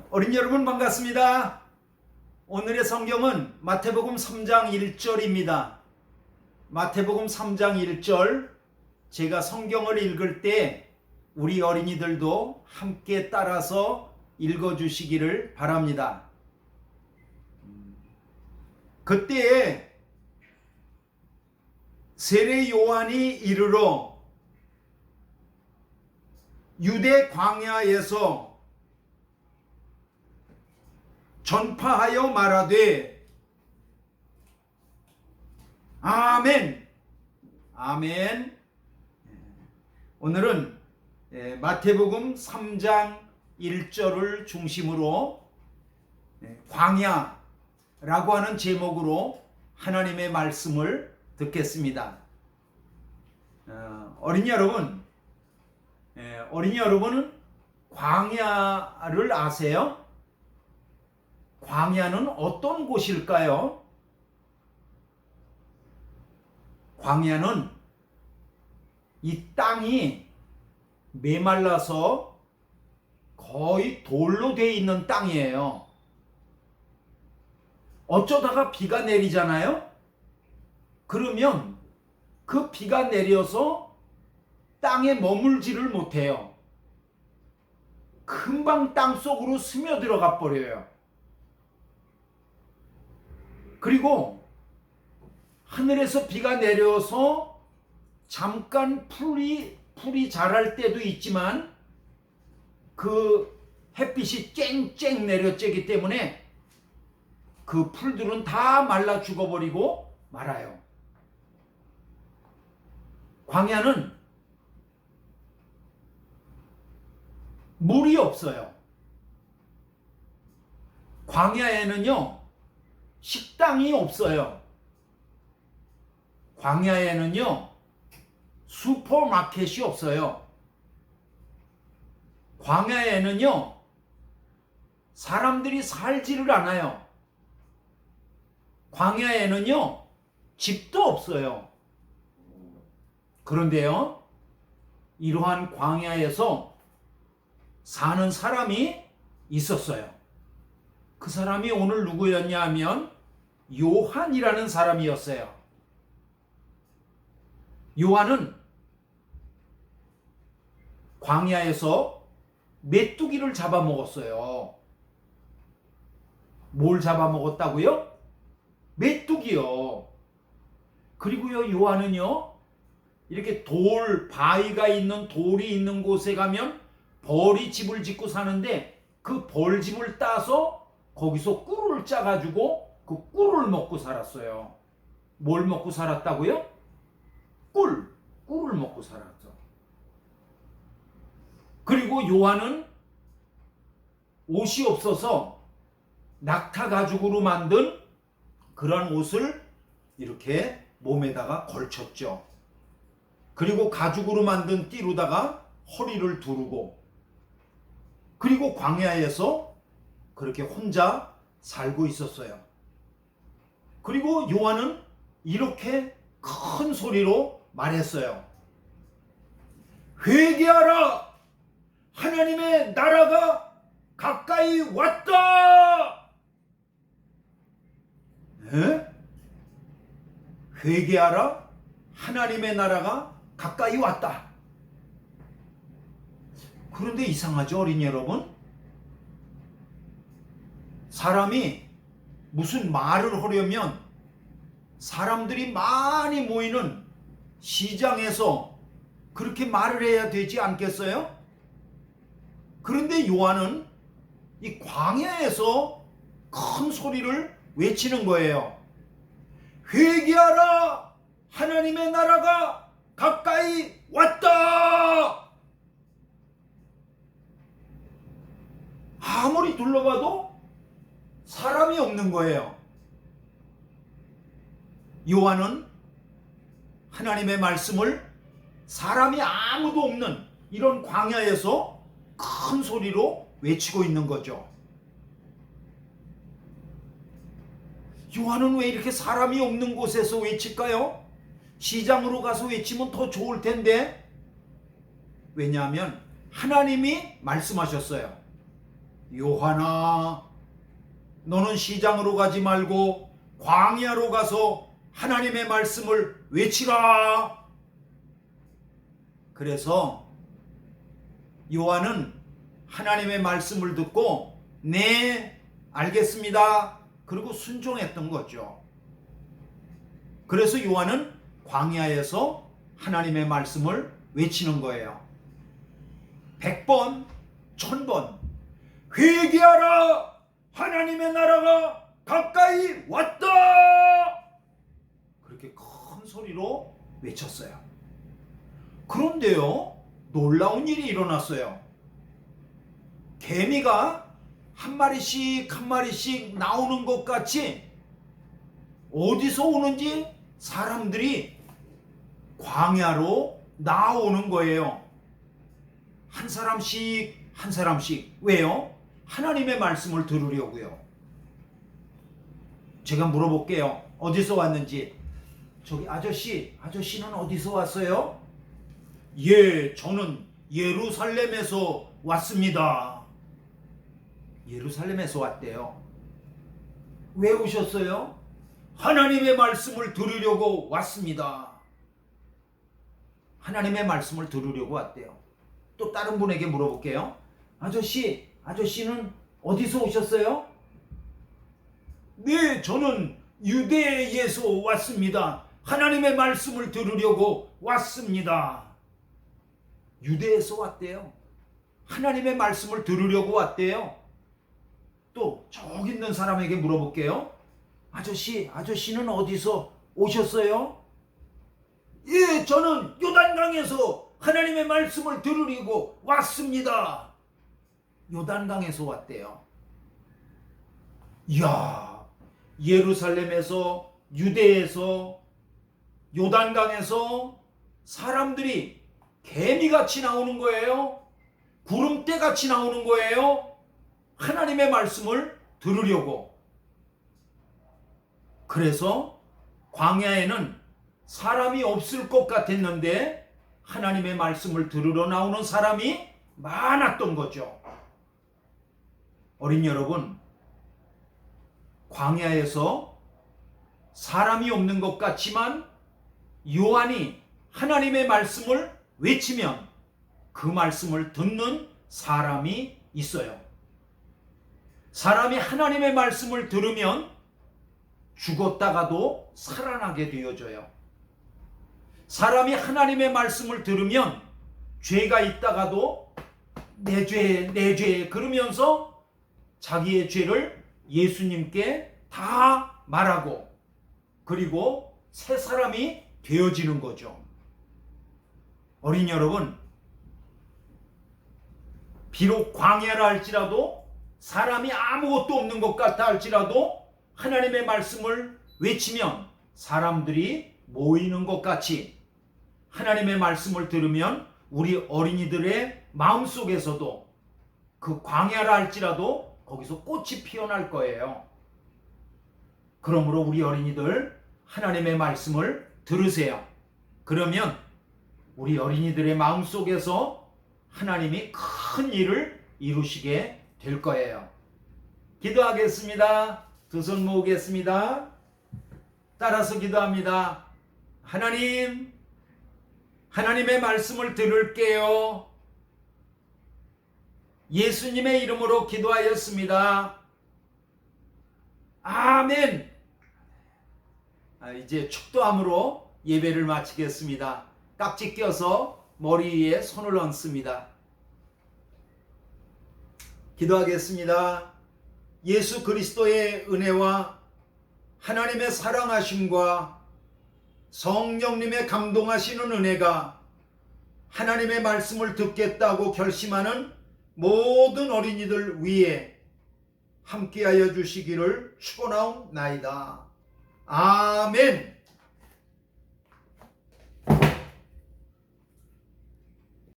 어린 여러분 반갑습니다. 오늘의 성경은 마태복음 3장 1절입니다. 마태복음 3장 1절, 제가 성경을 읽을 때 우리 어린이들도 함께 따라서 읽어주시기를 바랍니다. 그때에 세례 요한이 이르러 유대 광야에서 전파하여 말하되 아멘, 아멘. 오늘은 마태복음 3장 1절을 중심으로 광야라고 하는 제목으로 하나님의 말씀을 듣겠습니다. 어린이 여러분은 광야를 아세요? 광야는 어떤 곳일까요? 광야는 이 땅이 메말라서 거의 돌로 되어 있는 땅이에요. 어쩌다가 비가 내리잖아요? 그러면 그 비가 내려서 땅에 머물지를 못해요. 금방 땅 속으로 스며들어가 버려요. 그리고 하늘에서 비가 내려서 잠깐 풀이 자랄 때도 있지만 그 햇빛이 쨍쨍 내려쬐기 때문에 그 풀들은 다 말라 죽어버리고 말아요. 광야는 물이 없어요. 광야에는요, 식당이 없어요. 광야에는요, 슈퍼마켓이 없어요. 광야에는요, 사람들이 살지를 않아요. 광야에는요, 집도 없어요. 그런데요, 이러한 광야에서 사는 사람이 있었어요. 그 사람이 오늘 누구였냐 하면 요한이라는 사람이었어요. 요한은 광야에서 메뚜기를 잡아먹었어요. 뭘 잡아먹었다고요? 메뚜기요. 그리고요, 요한은요, 이렇게 바위가 있는 돌이 있는 곳에 가면 벌이 집을 짓고 사는데 그 벌집을 따서 거기서 꿀을 짜가지고 그 꿀을 먹고 살았어요. 뭘 먹고 살았다고요? 꿀을 먹고 살았죠. 그리고 요한은 옷이 없어서 낙타 가죽으로 만든 그런 옷을 이렇게 몸에다가 걸쳤죠. 그리고 가죽으로 만든 띠로다가 허리를 두르고, 그리고 광야에서 그렇게 혼자 살고 있었어요. 그리고 요한은 이렇게 큰 소리로 말했어요. 회개하라! 하나님의 나라가 가까이 왔다! 회개하라! 하나님의 나라가 가까이 왔다. 그런데 이상하죠, 어린이 여러분? 사람이 무슨 말을 하려면 사람들이 많이 모이는 시장에서 그렇게 말을 해야 되지 않겠어요? 그런데 요한은 이 광야에서 큰 소리를 외치는 거예요. 회개하라! 하나님의 나라가 가까이 왔다! 아무리 둘러봐도 사람이 없는 거예요. 요한은 하나님의 말씀을 사람이 아무도 없는 이런 광야에서 큰 소리로 외치고 있는 거죠. 요한은 왜 이렇게 사람이 없는 곳에서 외칠까요? 시장으로 가서 외치면 더 좋을 텐데. 왜냐하면 하나님이 말씀하셨어요. 요한아, 너는 시장으로 가지 말고 광야로 가서 하나님의 말씀을 외치라. 그래서 요한은 하나님의 말씀을 듣고 네, 알겠습니다. 그리고 순종했던 거죠. 그래서 요한은 광야에서 하나님의 말씀을 외치는 거예요. 100번, 1000번 회개하라, 하나님의 나라가 가까이 왔다, 그렇게 큰 소리로 외쳤어요. 그런데요, 놀라운 일이 일어났어요. 개미가 한 마리씩 한 마리씩 나오는 것 같이 어디서 오는지 사람들이 광야로 나오는 거예요. 한 사람씩 한 사람씩. 왜요? 하나님의 말씀을 들으려고요. 제가 물어볼게요. 어디서 왔는지. 저기 아저씨는 어디서 왔어요? 예, 저는 예루살렘에서 왔습니다. 예루살렘에서 왔대요. 왜 오셨어요? 하나님의 말씀을 들으려고 왔습니다. 하나님의 말씀을 들으려고 왔대요. 또 다른 분에게 물어볼게요. 아저씨는 어디서 오셨어요? 네, 저는 유대에서 왔습니다. 하나님의 말씀을 들으려고 왔습니다. 유대에서 왔대요. 하나님의 말씀을 들으려고 왔대요. 또 저기 있는 사람에게 물어볼게요. 아저씨는 어디서 오셨어요? 예, 저는 요단강에서 하나님의 말씀을 들으려고 왔습니다. 요단강에서 왔대요. 이야, 예루살렘에서, 유대에서, 요단강에서 사람들이 개미같이 나오는 거예요. 구름대같이 나오는 거예요. 하나님의 말씀을 들으려고. 그래서 광야에는 사람이 없을 것 같았는데 하나님의 말씀을 들으러 나오는 사람이 많았던 거죠. 어린 여러분, 광야에서 사람이 없는 것 같지만 요한이 하나님의 말씀을 외치면 그 말씀을 듣는 사람이 있어요. 사람이 하나님의 말씀을 들으면 죽었다가도 살아나게 되어져요. 사람이 하나님의 말씀을 들으면 죄가 있다가도 내 죄 그러면서 자기의 죄를 예수님께 다 말하고 그리고 새 사람이 되어지는 거죠. 어린 여러분, 비록 광야라 할지라도 사람이 아무것도 없는 것 같아 할지라도 하나님의 말씀을 외치면 사람들이 모이는 것 같이 하나님의 말씀을 들으면 우리 어린이들의 마음속에서도 그 광야라 할지라도 거기서 꽃이 피어날 거예요. 그러므로 우리 어린이들 하나님의 말씀을 들으세요. 그러면 우리 어린이들의 마음속에서 하나님이 큰 일을 이루시게 될 거예요. 기도하겠습니다. 두 손 모으겠습니다. 따라서 기도합니다. 하나님, 하나님의 말씀을 들을게요. 예수님의 이름으로 기도하였습니다. 아멘. 이제 축도함으로 예배를 마치겠습니다. 깍지 껴서 머리 위에 손을 얹습니다. 기도하겠습니다. 예수 그리스도의 은혜와 하나님의 사랑하심과 성령님의 감동하시는 은혜가 하나님의 말씀을 듣겠다고 결심하는 모든 어린이들 위에 함께하여 주시기를 축원하옵나이다. 아멘.